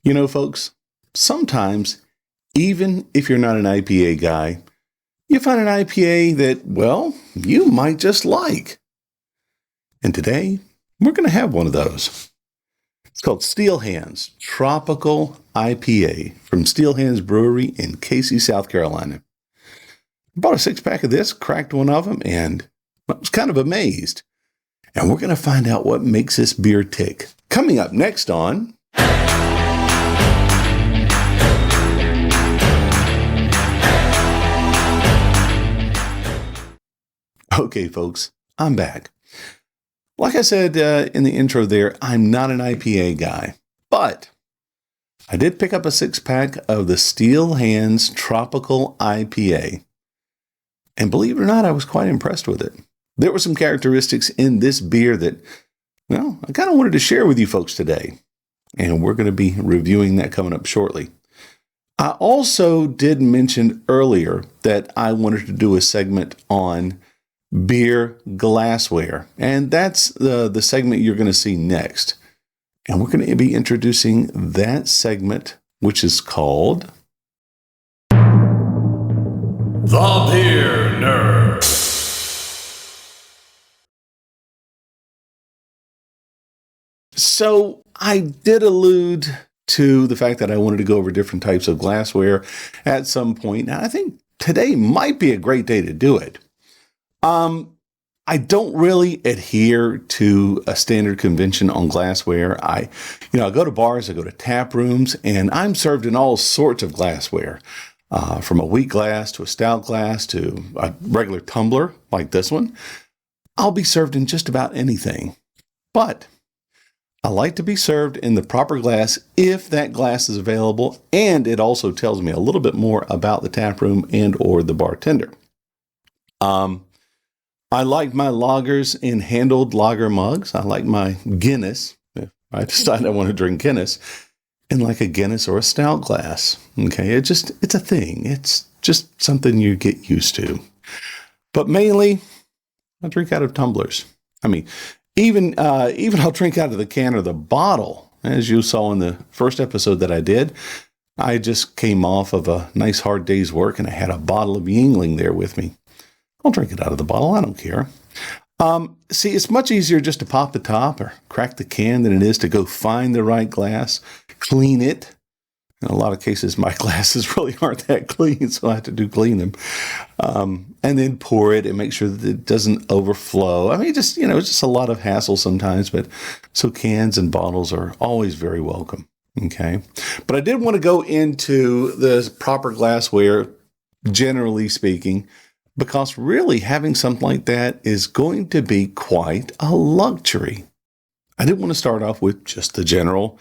You know, folks, sometimes, even if you're not an IPA guy, you find an IPA that, well, you might just like. And today, we're going to have one of those. It's called Steel Hands Tropical IPA from Steel Hands Brewery in Casey, South Carolina. I bought a 6-pack of this, cracked one of them, and I was kind of amazed. And we're going to find out what makes this beer tick. Coming up next on... Okay, folks, I'm back. Like I said in the intro there, I'm not an IPA guy, but I did pick up a 6-pack of the Steel Hands Tropical IPA. And believe it or not, I was quite impressed with it. There were some characteristics in this beer that, well, I kind of wanted to share with you folks today. And we're going to be reviewing that coming up shortly. I also did mention earlier that I wanted to do a segment on beer glassware. And that's the segment you're going to see next. And we're going to be introducing that segment, which is called... The Beer Knerd. So I did allude to the fact that I wanted to go over different types of glassware at some point. And I think today might be a great day to do it. I don't really adhere to a standard convention on glassware. I go to bars, I go to tap rooms, and I'm served in all sorts of glassware, from a wheat glass to a stout glass to a regular tumbler like this one. I'll be served in just about anything, but I like to be served in the proper glass if that glass is available, and it also tells me a little bit more about the tap room and or the bartender. I like my lagers in handled lager mugs. I like my Guinness, if I decide I want to drink Guinness, in like a Guinness or a stout glass. Okay, it's a thing. It's just something you get used to. But mainly, I drink out of tumblers. I mean, even I'll drink out of the can or the bottle. As you saw in the first episode that I did, I just came off of a nice hard day's work and I had a bottle of Yingling there with me. I'll drink it out of the bottle. I don't care. See, it's much easier just to pop the top or crack the can than it is to go find the right glass, clean it. In a lot of cases, my glasses really aren't that clean, so I have to clean them. And then pour it and make sure that it doesn't overflow. I mean, it's just a lot of hassle sometimes, but so cans and bottles are always very welcome. Okay. But I did want to go into the proper glassware, generally speaking, because really having something like that is going to be quite a luxury. I didn't want to start off with just the general,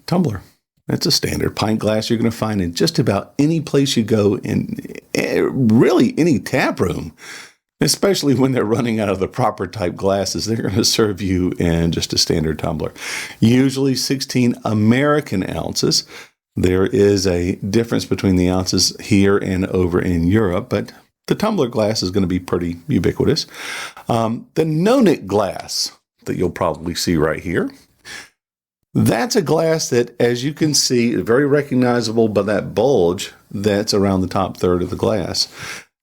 tumbler. That's a standard pint glass you're going to find in just about any place you go in, really any tap room, especially when they're running out of the proper type glasses. They're going to serve you in just a standard tumbler, usually 16 American ounces. There is a difference between the ounces here and over in Europe, but the tumbler glass is going to be pretty ubiquitous. The no-nick glass that you'll probably see right here, that's a glass that, as you can see, is very recognizable by that bulge that's around the top third of the glass.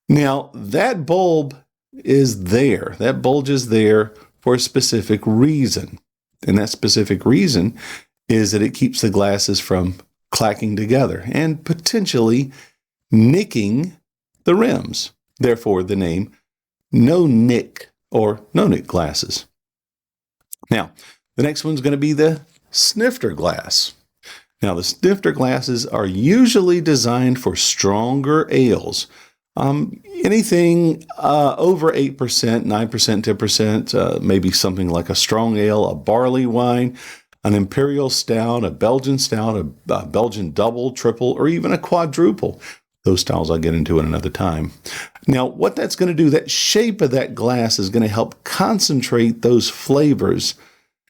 Now, that bulb is there. That bulge is there for a specific reason. And that specific reason is that it keeps the glasses from clacking together and potentially nicking the rims. Therefore, the name no-nick or no-nick glasses. Now, the next one's going to be the snifter glass. Now, the snifter glasses are usually designed for stronger ales. Anything over 8%, 9%, 10%, maybe something like a strong ale, a barley wine, an imperial stout, a Belgian stout, a Belgian double, triple, or even a quadruple. Those styles I'll get into in another time. Now, what that's going to do, that shape of that glass is going to help concentrate those flavors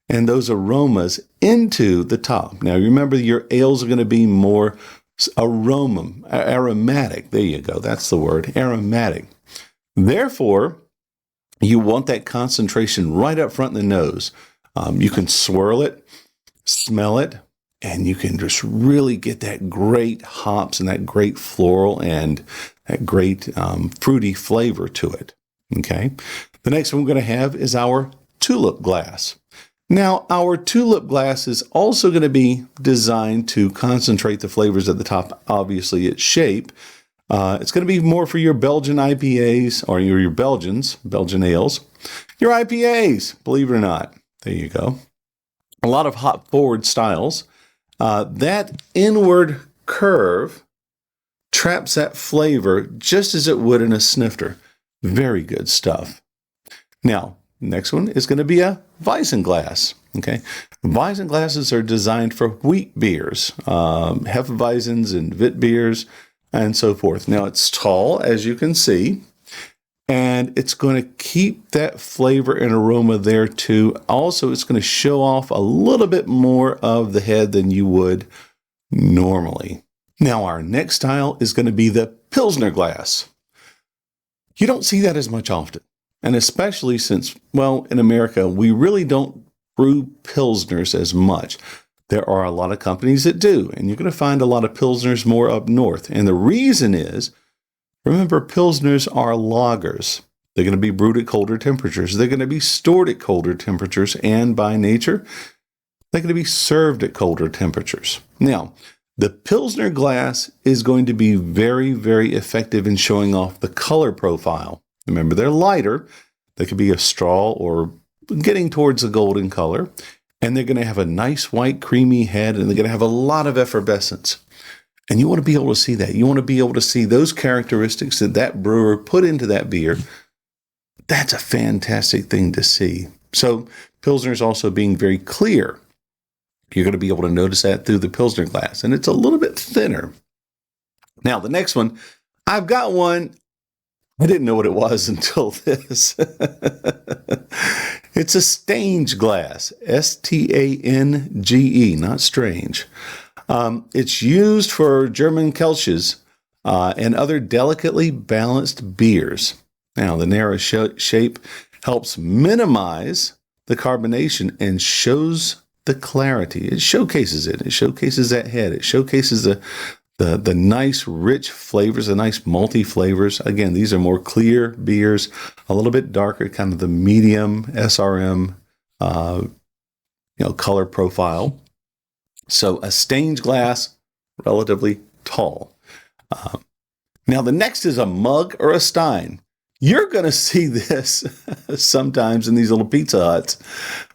and those aromas into the top. Now, remember, your ales are going to be more aromatic. There you go. That's the word, aromatic. Therefore, you want that concentration right up front in the nose. You can swirl it, smell it, and you can just really get that great hops and that great floral and that great fruity flavor to it. Okay. The next one we're going to have is our tulip glass. Now, our tulip glass is also going to be designed to concentrate the flavors at the top. Obviously, its shape. It's going to be more for your Belgian IPAs or your Belgian ales, your IPAs, believe it or not. There you go. A lot of hop forward styles. That inward curve traps that flavor just as it would in a snifter. Very good stuff. Now, next one is going to be a Weizen glass. Okay, Weizen glasses are designed for wheat beers, Hefeweizens and Wit beers, and so forth. Now, it's tall, as you can see, and it's going to keep that flavor and aroma there too. Also, it's going to show off a little bit more of the head than you would normally. Now, our next style is going to be the Pilsner glass. You don't see that as much often. And especially since, well, in America, we really don't brew Pilsners as much. There are a lot of companies that do, and you're going to find a lot of Pilsners more up north. And the reason is, remember, Pilsners are lagers. They're going to be brewed at colder temperatures. They're going to be stored at colder temperatures, and by nature, they're going to be served at colder temperatures. Now, the Pilsner glass is going to be very, very effective in showing off the color profile. Remember, they're lighter. They could be a straw or getting towards a golden color. And they're going to have a nice white creamy head, and they're going to have a lot of effervescence. And you want to be able to see that. You want to be able to see those characteristics that that brewer put into that beer. That's a fantastic thing to see. So Pilsner is also being very clear. You're going to be able to notice that through the Pilsner glass. And it's a little bit thinner. Now, the next one, I've got one. I didn't know what it was until this. It's a Stange glass, Stange, not strange. It's used for German Kelches and other delicately balanced beers. Now, the narrow shape helps minimize the carbonation and shows the clarity. It showcases it. It showcases that head. It showcases the nice, rich flavors, the nice malty flavors. Again, these are more clear beers, a little bit darker, kind of the medium SRM, color profile. So a Stange glass, relatively tall. Now the next is a mug or a stein. You're going to see this sometimes in these little Pizza Huts,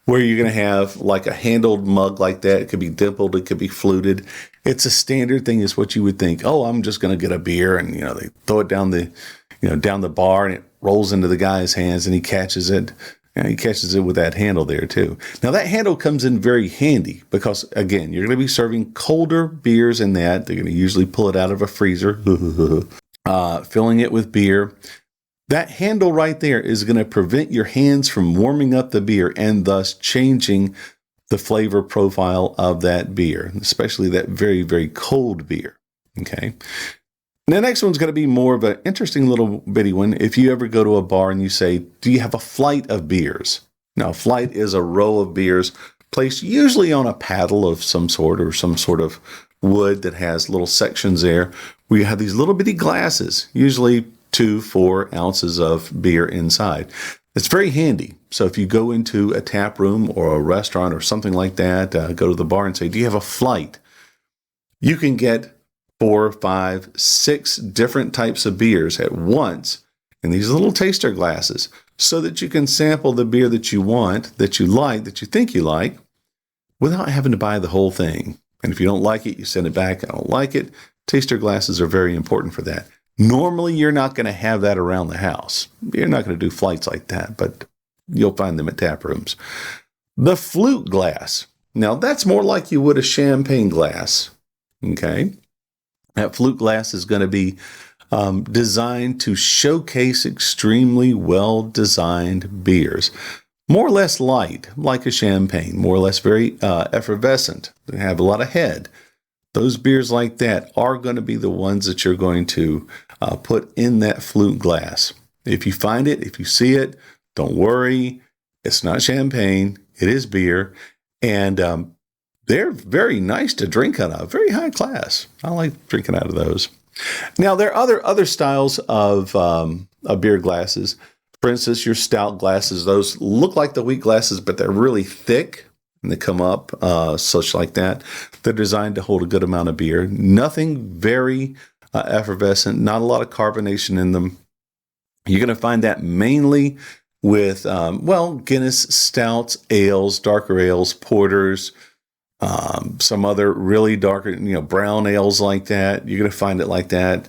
where you're going to have like a handled mug like that. It could be dimpled, it could be fluted. It's a standard thing. Is what you would think. Oh, I'm just going to get a beer, and they throw it down the bar, and it rolls into the guy's hands, and he catches it. And he catches it with that handle there too. Now that handle comes in very handy because, again, you're going to be serving colder beers in that. They're going to usually pull it out of a freezer, filling it with beer. That handle right there is going to prevent your hands from warming up the beer and thus changing the flavor profile of that beer, especially that very, very cold beer. Okay. The next one's going to be more of an interesting little bitty one. If you ever go to a bar and you say, do you have a flight of beers? Now, flight is a row of beers placed usually on a paddle of some sort or some sort of wood that has little sections there where you have these little bitty glasses, usually 2-4 ounces of beer inside. It's very handy. So if you go into a tap room or a restaurant or something like that, go to the bar and say, do you have a flight? You can get 4, 5, 6 different types of beers at once in these little taster glasses so that you can sample the beer that you want, that you like, that you think you like, without having to buy the whole thing. And if you don't like it, you send it back. I don't like it. Taster glasses are very important for that. Normally, you're not going to have that around the house. You're not going to do flights like that, but you'll find them at tap rooms. The flute glass. Now, that's more like you would a champagne glass. Okay. That flute glass is going to be designed to showcase extremely well-designed beers. More or less light, like a champagne. More or less very effervescent. They have a lot of head. Those beers like that are going to be the ones that you're going to put in that flute glass. If you find it, if you see it, don't worry. It's not champagne. It is beer. And they're very nice to drink out of, very high class. I like drinking out of those. Now, there are other styles of beer glasses. For instance, your stout glasses, those look like the wheat glasses, but they're really thick and they come up, such like that. They're designed to hold a good amount of beer. Nothing very effervescent, not a lot of carbonation in them. You're going to find that mainly with, Guinness, stouts, ales, darker ales, porters, some other really darker, brown ales like that. You're going to find it like that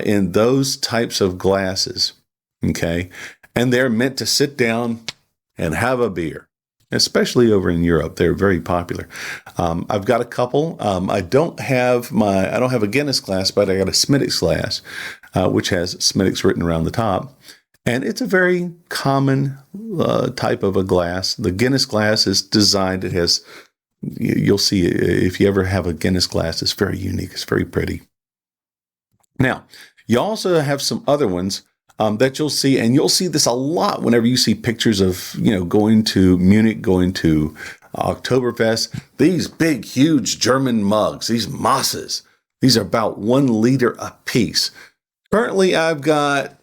in those types of glasses. Okay. And they're meant to sit down and have a beer, especially over in Europe. They're very popular. I've got a couple. I don't have a Guinness glass, but I got a Smithwick's glass, which has Smithwick's written around the top. And it's a very common type of a glass. The Guinness glass is designed, it has, you'll see if you ever have a Guinness glass, it's very unique. It's very pretty. Now, you also have some other ones that you'll see, and you'll see this a lot whenever you see pictures of, going to Munich, going to Oktoberfest. These big, huge German mugs, these Mosses, these are about 1 liter a piece. Currently, I've got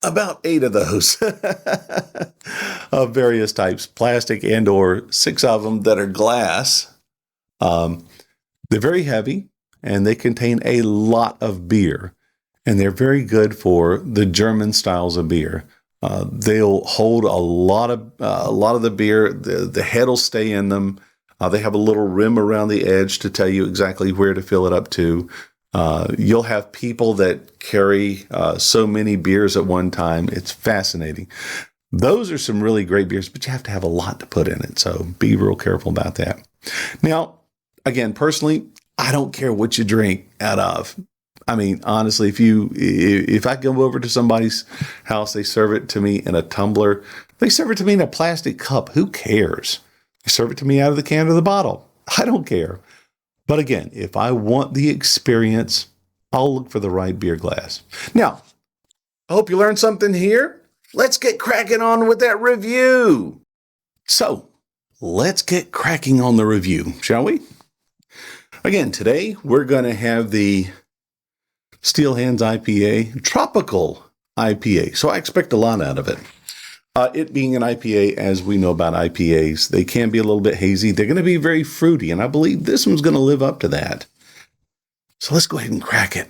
about 8 of those of various types, plastic and or 6 of them that are glass. They're very heavy and they contain a lot of beer, and they're very good for the German styles of beer. They'll hold a lot of the beer. The head will stay in them. They have a little rim around the edge to tell you exactly where to fill it up to. You'll have people that carry so many beers at one time. It's fascinating. Those are some really great beers, but you have to have a lot to put in it. So be real careful about that. Now, again, personally, I don't care what you drink out of. I mean, honestly, if I go over to somebody's house, they serve it to me in a tumbler. They serve it to me in a plastic cup. Who cares? They serve it to me out of the can or the bottle. I don't care. But again, if I want the experience, I'll look for the right beer glass. Now, I hope you learned something here. Let's get cracking on with that review. So, let's get cracking on the review, shall we? Again, today we're going to have the Steel Hands IPA, Tropical IPA. So I expect a lot out of it. It being an IPA, as we know about IPAs, they can be a little bit hazy. They're going to be very fruity, and I believe this one's going to live up to that. So let's go ahead and crack it.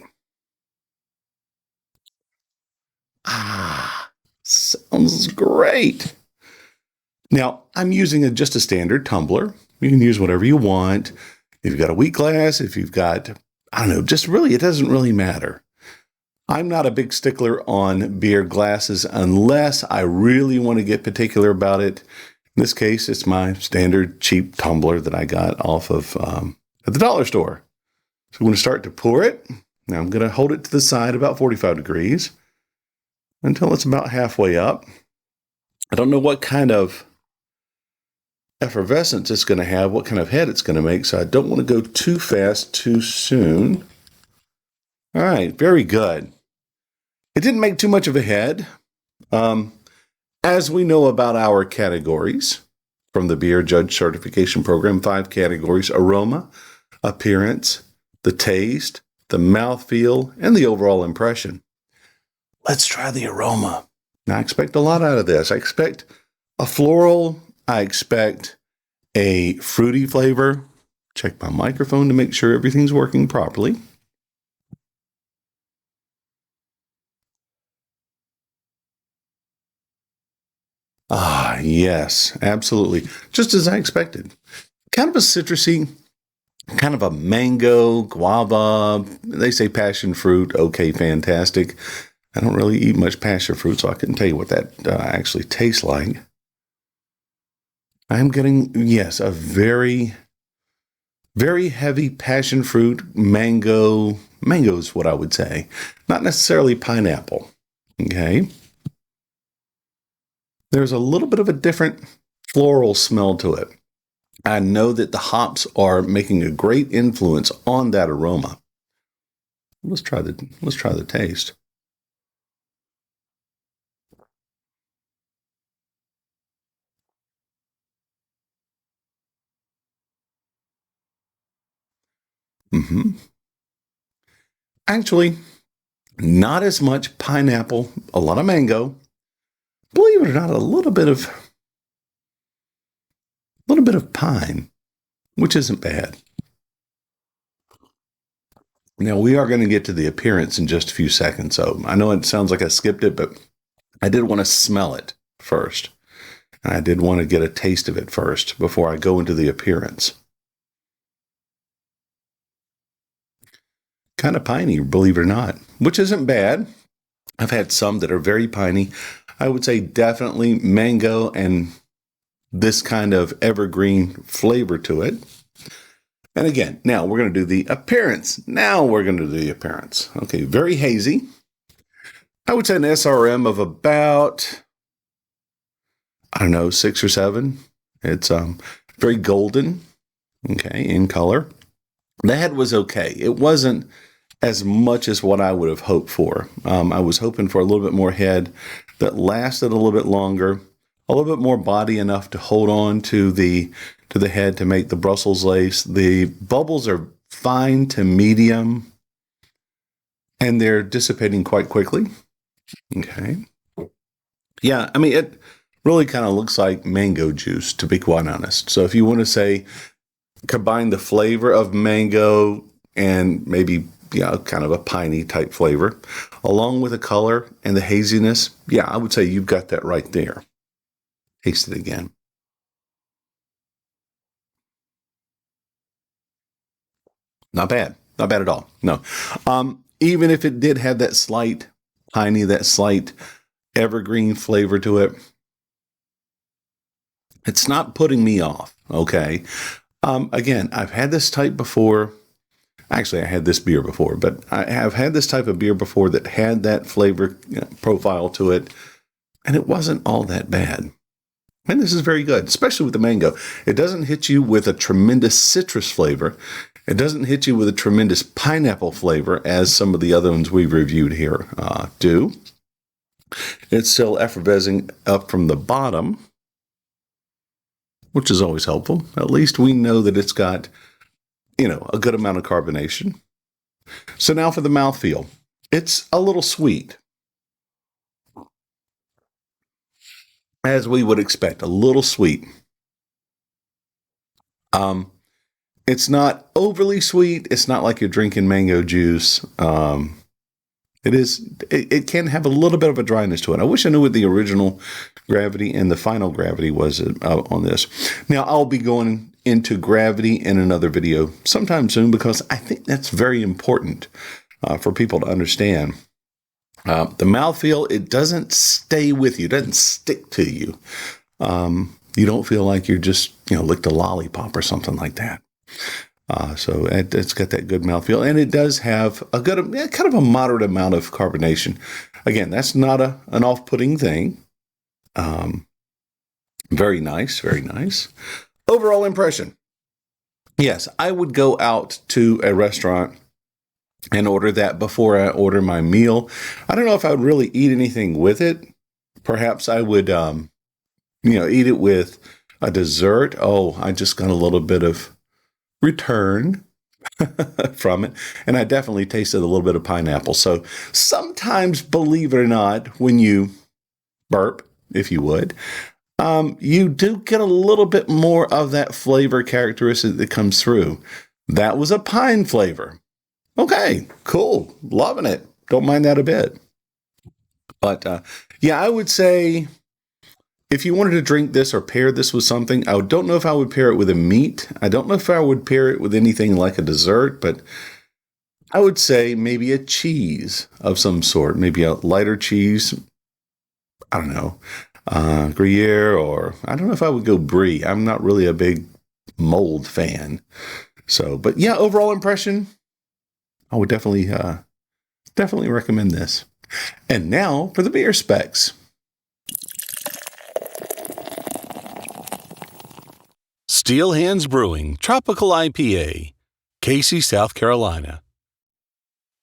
Sounds great. Now, I'm using just a standard tumbler. You can use whatever you want. If you've got a wheat glass, if you've got, it doesn't really matter. I'm not a big stickler on beer glasses unless I really want to get particular about it. In this case, it's my standard cheap tumbler that I got off of at the dollar store. So I'm going to start to pour it. Now I'm going to hold it to the side about 45 degrees until it's about halfway up. I don't know what kind of effervescence it's going to have, what kind of head it's going to make, so I don't want to go too fast too soon. All right, very good. It didn't make too much of a head. As we know about our categories from the Beer Judge Certification Program, 5 categories: aroma, appearance, the taste, the mouthfeel, and the overall impression. Let's try the aroma. Now, I expect a lot out of this. I expect a floral. I expect a fruity flavor. Check my microphone to make sure everything's working properly. Ah, yes, absolutely. Just as I expected. Kind of a citrusy, kind of a mango, guava. They say passion fruit. Okay, fantastic. I don't really eat much passion fruit, so I couldn't tell you what that actually tastes like. I'm getting, yes, a very, very heavy passion fruit, mango. Mango is what I would say. Not necessarily pineapple. Okay. There's a little bit of a different floral smell to it. I know that the hops are making a great influence on that aroma. Let's try the taste. Actually, not as much pineapple, a lot of mango. Believe it or not, a little bit of pine, which isn't bad. Now we are going to get to the appearance in just a few seconds. So I know it sounds like I skipped it, but I did want to smell it first. And I did want to get a taste of it first before I go into the appearance. Kind of piney, believe it or not, which isn't bad. I've had some that are very piney. I would say definitely mango and this kind of evergreen flavor to it. And again, now we're going to do the appearance. Okay, very hazy. I would say an SRM of about, 6 or 7. It's very golden, okay, in color. The head was okay. It wasn't as much as what I would have hoped for. I was hoping for a little bit more head that lasted a little bit longer, a little bit more body enough to hold on to the head to make the Brussels lace. The bubbles are fine to medium, and they're dissipating quite quickly. Okay. Yeah, it really kind of looks like mango juice, to be quite honest. So if you want to say combine the flavor of mango and maybe kind of a piney type flavor, along with the color and the haziness, I would say you've got that right there. Taste it again. Not bad. Not bad at all. No. Even if it did have that slight piney, that slight evergreen flavor to it, it's not putting me off. Okay. Again, I've had this type before. Actually, I had this beer before, but I have had this type of beer before that had that flavor profile to it, and it wasn't all that bad. And this is very good, especially with the mango. It doesn't hit you with a tremendous citrus flavor. It doesn't hit you with a tremendous pineapple flavor as some of the other ones we've reviewed here do. It's still effervescing up from the bottom, which is always helpful. At least we know that it's got, a good amount of carbonation. So now for the mouthfeel. It's a little sweet, as we would expect, a little sweet. It's not overly sweet. It's not like you're drinking mango juice. It can have a little bit of a dryness to it. I wish I knew what the original gravity and the final gravity was on this. Now, I'll be going into gravity in another video sometime soon because I think that's very important for people to understand. The mouthfeel, it doesn't stay with you. It doesn't stick to you. You don't feel like you're just, licked a lollipop or something like that. So it's got that good mouthfeel, and it does have a good, kind of a moderate amount of carbonation. Again, that's not an off-putting thing. Very nice, very nice. Overall impression. Yes, I would go out to a restaurant and order that before I order my meal. I don't know if I would really eat anything with it. Perhaps I would, eat it with a dessert. Oh, I just got a little bit of return from it. And I definitely tasted a little bit of pineapple. So sometimes, believe it or not, when you burp, if you would, you do get a little bit more of that flavor characteristic that comes through. That was a pine flavor. Okay, cool. Loving it. Don't mind that a bit. But I would say if you wanted to drink this or pair this with something, I don't know if I would pair it with a meat. I don't know if I would pair it with anything like a dessert, but I would say maybe a cheese of some sort, maybe a lighter cheese. I don't know, Gruyere, or I don't know if I would go Brie. I'm not really a big mold fan. So, but overall impression, I would definitely recommend this. And now for the beer specs. Steel Hands Brewing Tropical IPA, Casey, South Carolina.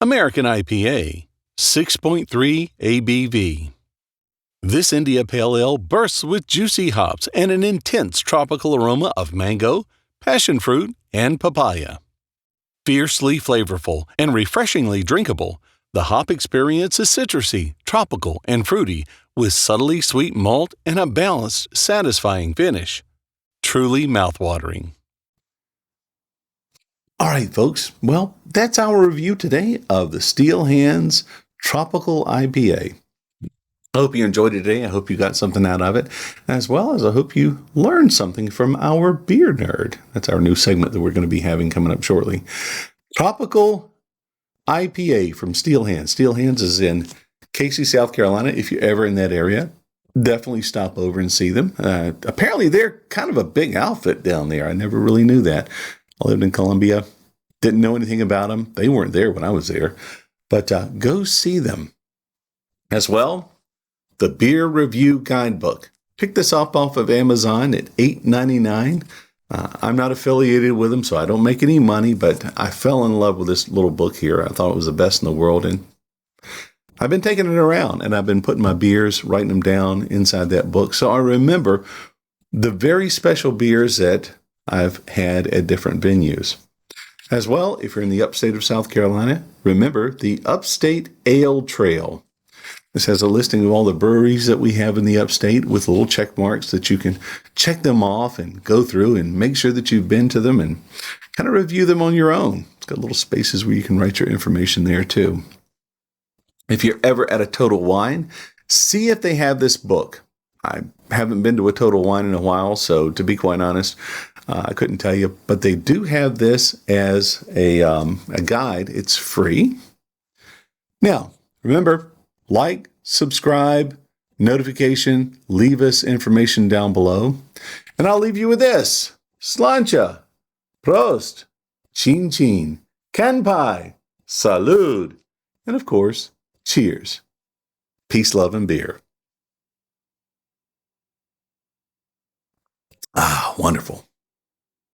American IPA, 6.3 ABV. This India Pale Ale bursts with juicy hops and an intense tropical aroma of mango, passion fruit, and papaya. Fiercely flavorful and refreshingly drinkable, the hop experience is citrusy, tropical, and fruity with subtly sweet malt and a balanced, satisfying finish. Truly mouthwatering. All right, folks. Well, that's our review today of the Steel Hands Tropical IPA. I hope you enjoyed it today. I hope you got something out of it, as well as I hope you learned something from our Beer Knerd. That's our new segment that we're going to be having coming up shortly. Tropical IPA from Steel Hands. Steel Hands is in Casey, South Carolina. If you're ever in that area, definitely stop over and see them. Apparently, they're kind of a big outfit down there. I never really knew that. I lived in Columbia. Didn't know anything about them. They weren't there when I was there. But go see them. As well, the Beer Review Guidebook. Pick this up off of Amazon at $8.99. I'm not affiliated with them, so I don't make any money, but I fell in love with this little book here. I thought it was the best in the world, and I've been taking it around, and I've been putting my beers, writing them down inside that book. So I remember the very special beers that I've had at different venues. As well, if you're in the upstate of South Carolina, remember the Upstate Ale Trail. This has a listing of all the breweries that we have in the upstate with little check marks that you can check them off and go through and make sure that you've been to them and kind of review them on your own. It's got little spaces where you can write your information there too. If you're ever at a Total Wine, see if they have this book. I haven't been to a Total Wine in a while, so to be quite honest, I couldn't tell you. But they do have this as a guide. It's free. Now, remember, like, subscribe, notification, leave us information down below. And I'll leave you with this. Slancha, Prost, Chin Chin, Kanpai, Salud, and of course, cheers. Peace, love, and beer. Ah, wonderful.